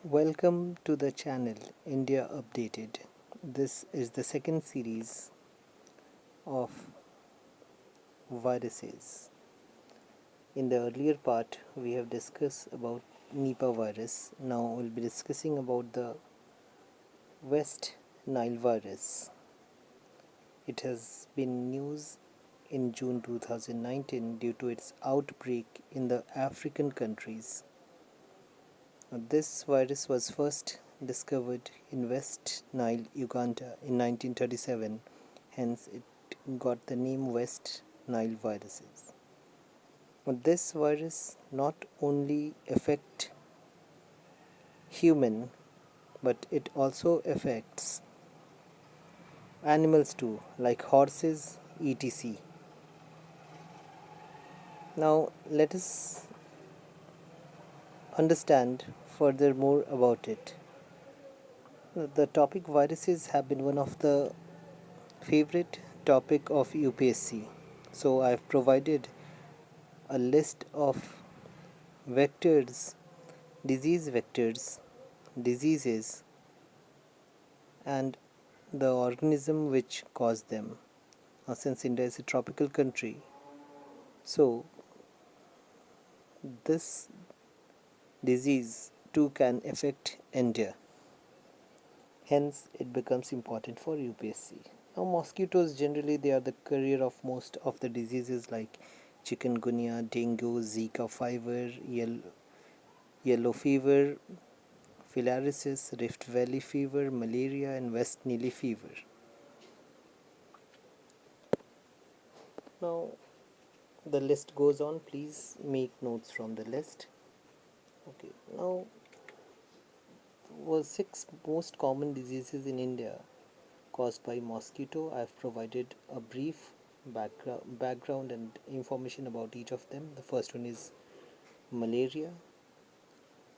Welcome to the channel India Updated. This is the second series of viruses. In the earlier part, we have discussed about Nipah virus. Now we'll be discussing about the West Nile virus. It has been news in June 2019 due to its outbreak in the African countries. This virus was first discovered in West Nile, Uganda in 1937, hence it got the name West Nile viruses. This virus not only affects human but it also affects animals too, like horses, etc. Now let us understand further more about it. The topic viruses have been one of the favorite topic of UPSC. So I have provided a list of vectors, disease vectors, diseases, and the organism which cause them. Now, since India is a tropical country, so this disease too can affect India. Hence, it becomes important for UPSC. Now, mosquitoes generally they are the carrier of most of the diseases like chikungunya, dengue, Zika fever, yellow fever, filariasis, Rift Valley fever, malaria, and West Nile fever. Now, the list goes on. Please make notes from the list. Okay. Now, was 6 most common diseases in India caused by mosquito. I have provided a brief background and information about each of them. The first one is malaria,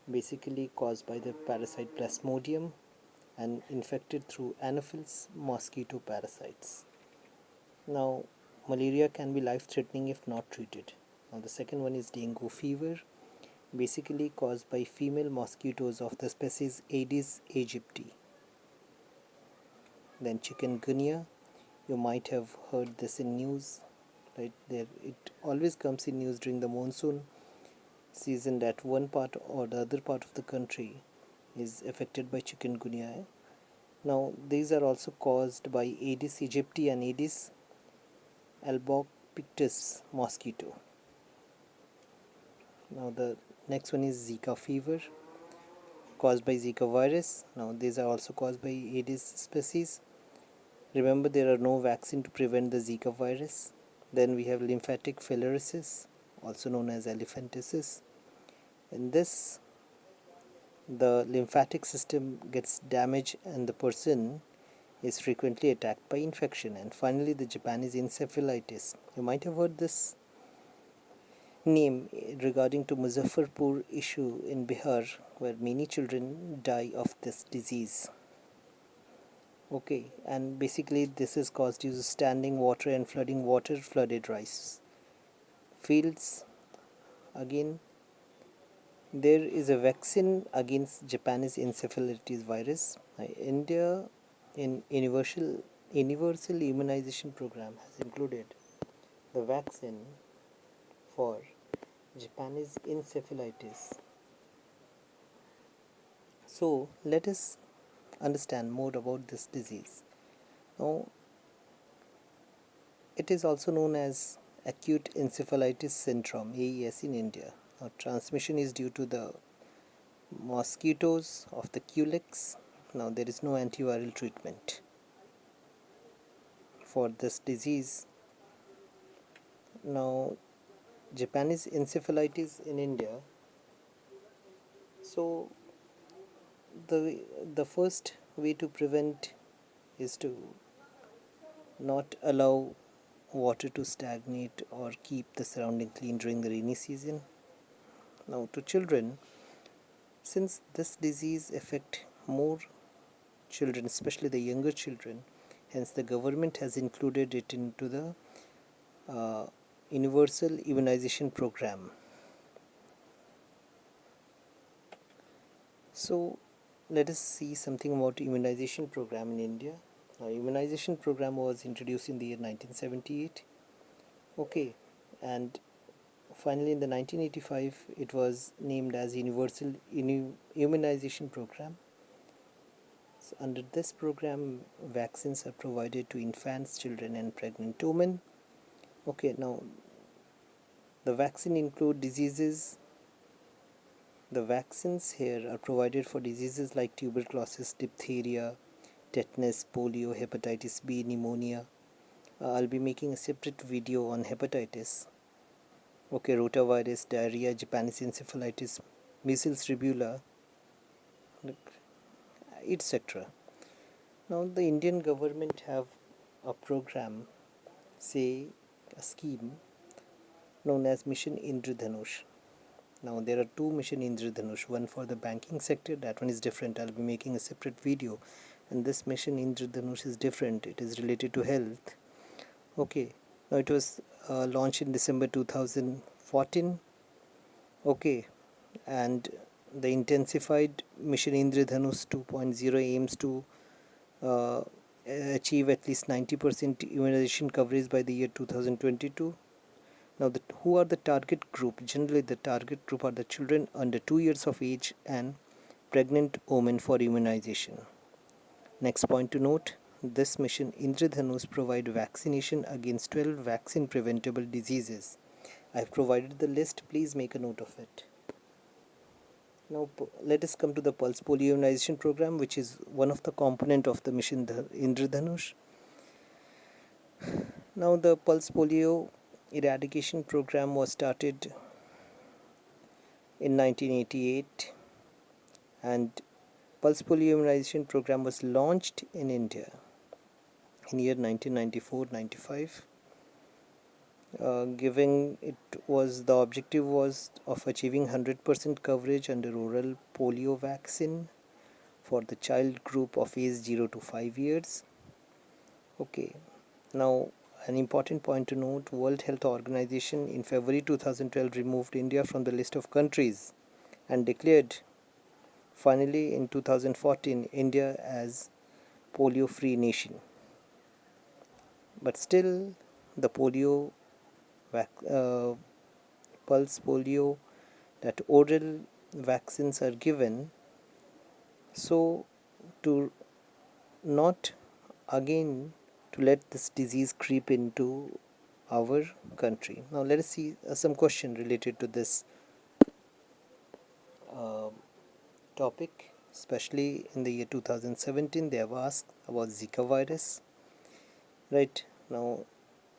basically caused by the parasite Plasmodium and infected through Anopheles mosquito parasites. Now, malaria can be life-threatening if not treated. Now, the second one is dengue fever, basically caused by female mosquitoes of the species Aedes aegypti. Then chikungunya, you might have heard this in news, right? There, it always comes in news during the monsoon season that one part or the other part of the country is affected by chikungunya. Now, these are also caused by Aedes aegypti and Aedes albopictus mosquito. Now, the next one is Zika fever, caused by Zika virus. Now, these are also caused by Aedes species. Remember, there are no vaccine to prevent the Zika virus. Then we have lymphatic filariasis, also known as elephantiasis. In this, the lymphatic system gets damaged and the person is frequently attacked by infection. And finally, the Japanese encephalitis. You might have heard this name regarding to Muzaffarpur issue in Bihar, where many children die of this disease. Okay, and basically this is caused due to standing water and flooding water, flooded rice fields. Again, there is a vaccine against Japanese encephalitis virus. India in universal immunization program has included the vaccine for Japanese encephalitis. So let us understand more about this disease. Now, it is also known as acute encephalitis syndrome, AES, in India. Now, transmission is due to the mosquitoes of the culex. Now, there is no antiviral treatment for this disease. Now, Japanese encephalitis in India. So, the first way to prevent is to not allow water to stagnate or keep the surrounding clean during the rainy season. Now, to children, since this disease affect more children, especially the younger children, hence the government has included it into the universal immunization program. So let us see something about immunization program in India. Immunization program was introduced in the year 1978. Okay, and finally in the 1985 it was named as Universal Immunization Program. So under this program, vaccines are provided to infants, children, and pregnant women. Okay, now the vaccine include diseases. The vaccines here are provided for diseases like tuberculosis, diphtheria, tetanus, polio, hepatitis B, pneumonia. I'll be making a separate video on hepatitis. Okay, rotavirus, diarrhea, Japanese encephalitis, measles, rubella, etc. Now the Indian government have a program, say a scheme known as Mission Indradhanush. Now there are two Mission Indradhanush, one for the banking sector, that one is different. I'll be making a separate video, and this Mission Indradhanush is different. It is related to health. Okay, now it was launched in December 2014. Okay, and the intensified Mission Indradhanush 2.0 aims to achieve at least 90% immunization coverage by the year 2022. Now, who are the target group? Generally, the target group are the children under 2 years of age and pregnant women for immunization. Next point to note, this mission Indradhanush provide vaccination against 12 vaccine preventable diseases. I have provided the list, please make a note of it. Now let us come to the pulse polio immunization program, which is one of the component of the mission Indradhanush. Now the pulse polio eradication program was started in 1988, and pulse polio immunization program was launched in India in year 1994-95. Giving it was the objective was of achieving 100% coverage under oral polio vaccine for the child group of age 0 to 5 years. Okay, now an important point to note, World Health Organization in February 2012 removed India from the list of countries and declared finally in 2014 India as polio free nation. But still the polio pulse polio, that oral vaccines are given, so to not again to let this disease creep into our country. Now let us see some question related to this topic. Especially in the year 2017 they have asked about Zika virus. Right, now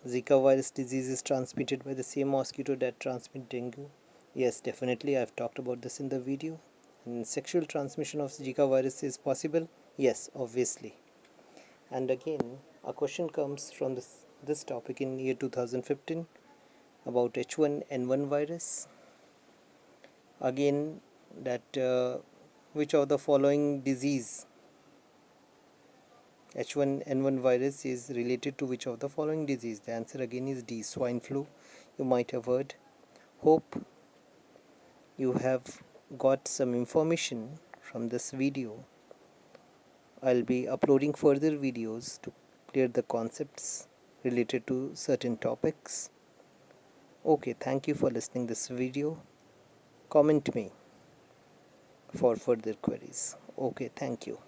Zika virus disease is transmitted by the same mosquito that transmit dengue. Yes, definitely, I've talked about this in the video. And sexual transmission of Zika virus is possible? Yes, obviously. And again, a question comes from this topic in year 2015 about H1N1 virus. Again, that which of the following disease H1N1 virus is related to which of the following disease? The answer again is D, swine flu. You might have heard. Hope you have got some information from this video. I'll be uploading further videos to clear the concepts related to certain topics. Okay, thank you for listening this video. Comment me for further queries. Okay, thank you.